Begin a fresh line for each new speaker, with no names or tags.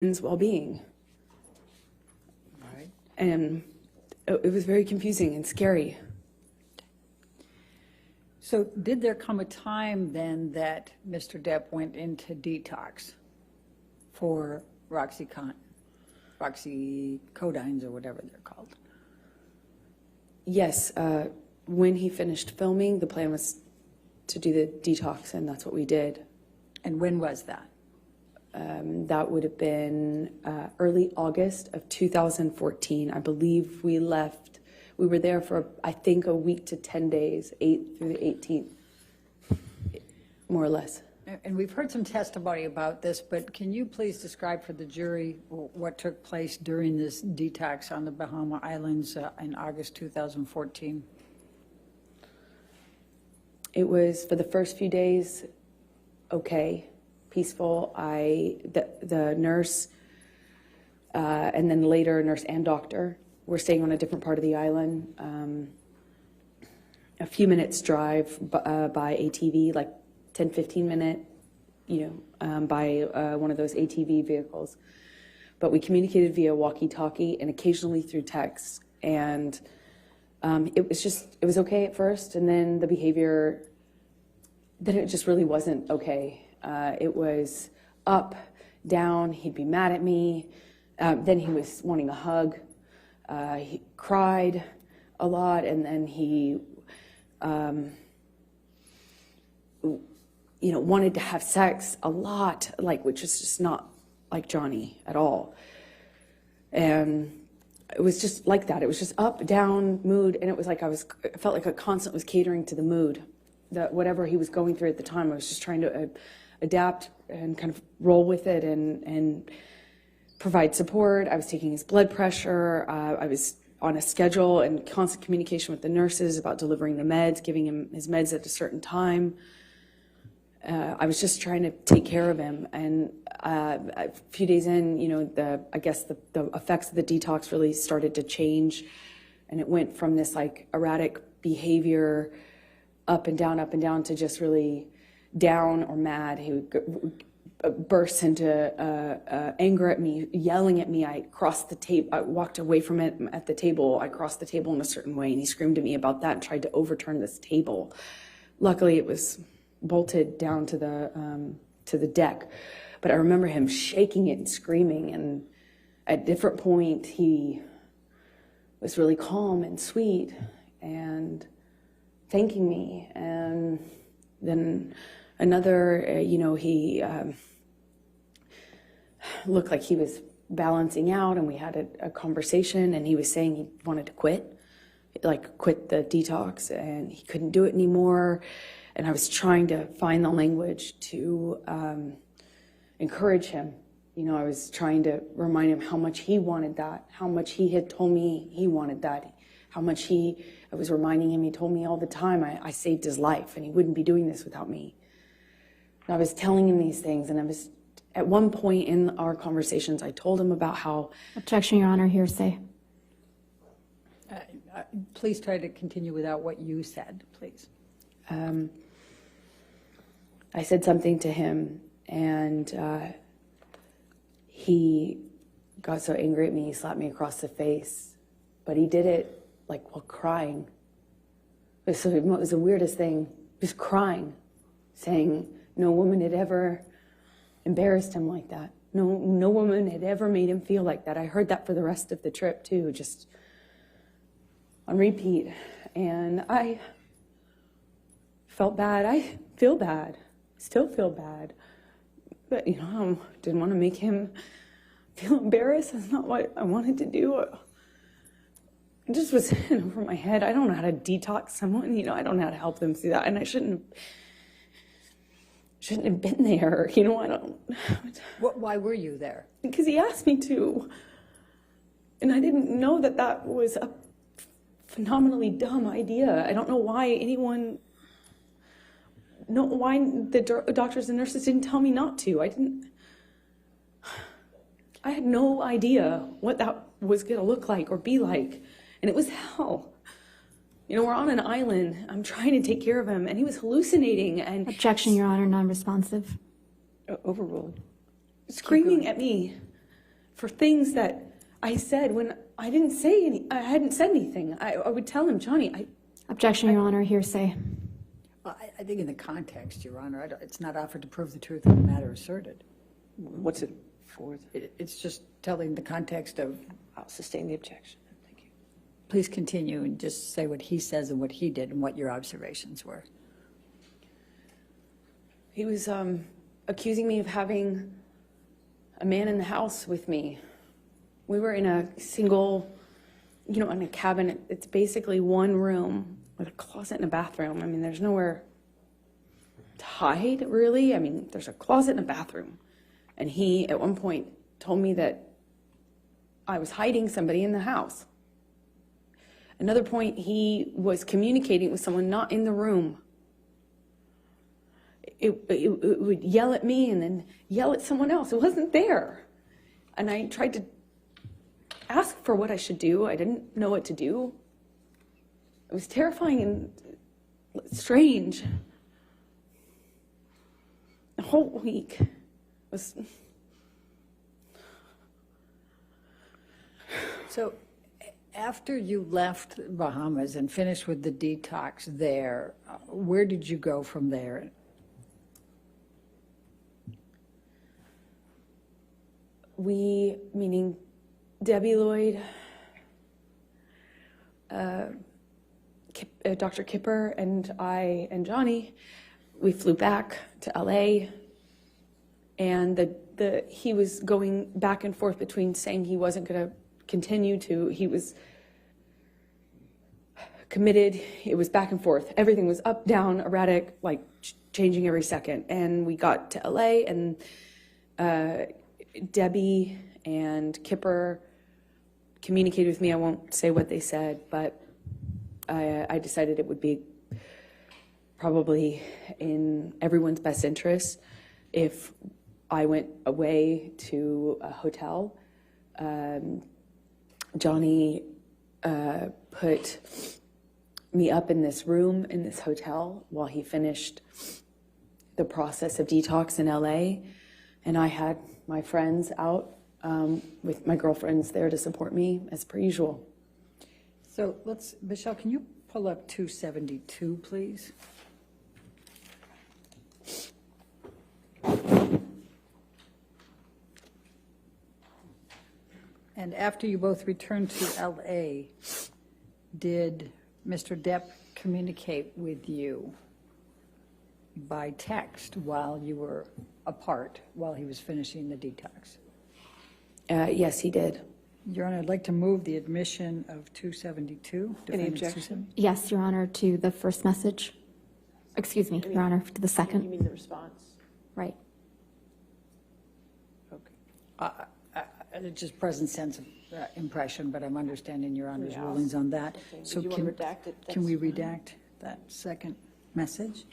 his well-being.
Right.
And it was very confusing and scary.
So did there come a time then that Mr. Depp went into detox for oxycodines or whatever they're called?
Yes, when he finished filming, the plan was to do the detox, and that's what we did.
And when was that?
That would have been early August of 2014. I believe we left. We were there for, I think, a week to 10 days, 8th through the 18th, more or less.
And we've heard some testimony about this, but can you please describe for the jury what took place during this detox on the Bahama Islands in August 2014?
It was, for the first few days, okay, peaceful. The nurse, and then later nurse and doctor, were staying on a different part of the island, a few minutes drive by ATV, like 10, 15 minute, by one of those ATV vehicles. But we communicated via walkie-talkie and occasionally through text. And it was okay at first, and then the behavior, then it just really wasn't okay. It was up, down, he'd be mad at me, then he was wanting a hug, he cried a lot, and then he wanted to have sex a lot, which is just not like Johnny at all. And it was just like that. It was just up, down, mood, and it was like I felt like a constant was catering to the mood, that whatever he was going through at the time. I was just trying to adapt and kind of roll with it and provide support. I was taking his blood pressure. I was on a schedule and constant communication with the nurses about delivering the meds, giving him his meds at a certain time. I was just trying to take care of him. And a few days in, I guess the effects of the detox really started to change. And it went from this erratic behavior up and down to just really down or mad. He would burst into anger at me, yelling at me. I crossed the table. I walked away from it at the table. I crossed the table in a certain way, and he screamed at me about that and tried to overturn this table. Luckily, it was bolted down to the deck, but I remember him shaking it and screaming. And at a different point, he was really calm and sweet and thanking me. And then another, he looked like he was balancing out, and we had a conversation, and he was saying he wanted to quit the detox, and he couldn't do it anymore. And I was trying to find the language to encourage him. I was trying to remind him how much he wanted that, how much he had told me he wanted that, how much I was reminding him, he told me all the time, I saved his life, and he wouldn't be doing this without me. And I was telling him these things, and at one point in our conversations, I told him about how...
Objection, Your Honor, hearsay.
Please try to continue without what you said, please.
I said something to him, and he got so angry at me, he slapped me across the face. But he did it while crying. It was the weirdest thing, just crying, saying no woman had ever embarrassed him like that. No woman had ever made him feel like that. I heard that for the rest of the trip too, just on repeat. And I felt bad. I feel bad. Still feel bad. But, I didn't want to make him feel embarrassed. That's not what I wanted to do. It just was in over my head. I don't know how to detox someone. I don't know how to help them through that. And I shouldn't have been there. I don't.
Why were you there?
Because he asked me to. And I didn't know that was a phenomenally dumb idea. I don't know why why the doctors and nurses didn't tell me not to. I had no idea what that was going to look like or be like. And it was hell. We're on an island. I'm trying to take care of him, and he was hallucinating. And
Objection, Your Honor, non-responsive.
Overruled. Screaming at me. for things that I said when I didn't say any, I hadn't said anything. I would tell him, Johnny,
Objection, Your Honor, hearsay.
Well, I think in the context, Your Honor, it's not offered to prove the truth of the matter asserted.
What's it for?
It's just telling the context of,
I'll sustain the objection. Thank you.
please continue and just say what he says and what he did and what your observations were.
he was accusing me of having a man in the house with me. We were in a single, in a cabin. It's basically one room with a closet and a bathroom. I mean, there's nowhere to hide, really. I mean, there's a closet and a bathroom. And he, at one point, told me that I was hiding somebody in the house. Another point, he was communicating with someone not in the room. It would yell at me and then yell at someone else. It wasn't there. And I tried to ask for what I should do. I didn't know what to do. It was terrifying and strange. The whole week was...
So after you left Bahamas and finished with the detox there, where did you go from there?
We, meaning Debbie Lloyd, Dr. Kipper, and I and Johnny, we flew back to LA, and he was going back and forth between saying he wasn't going to continue to, he was committed. It was back and forth. Everything was up, down, erratic, like changing every second. And we got to LA, and Debbie and Kipper communicated with me. I won't say what they said, but I decided it would be probably in everyone's best interest if I went away to a hotel. Johnny put me up in this room in this hotel while he finished the process of detox in LA, and I had my friends out with my girlfriends there to support me as per usual.
So Michelle, can you pull up 272, please? And after you both returned to LA, did Mr. Depp communicate with you by text while you were apart, while he was finishing the detox?
Yes, he did.
Your Honor, I'd like to move the admission of 272.
Any
Defendant's
objection?
Yes, Your Honor, to the first message. Excuse me, Your Honor, to the
You
second.
mean the response?
Right.
Okay.
It's just present sense of impression, but I'm understanding Your Honor's
Yeah.
rulings on that.
Okay.
So
Did you want to redact it?
Can we
That's fine.
redact that second message?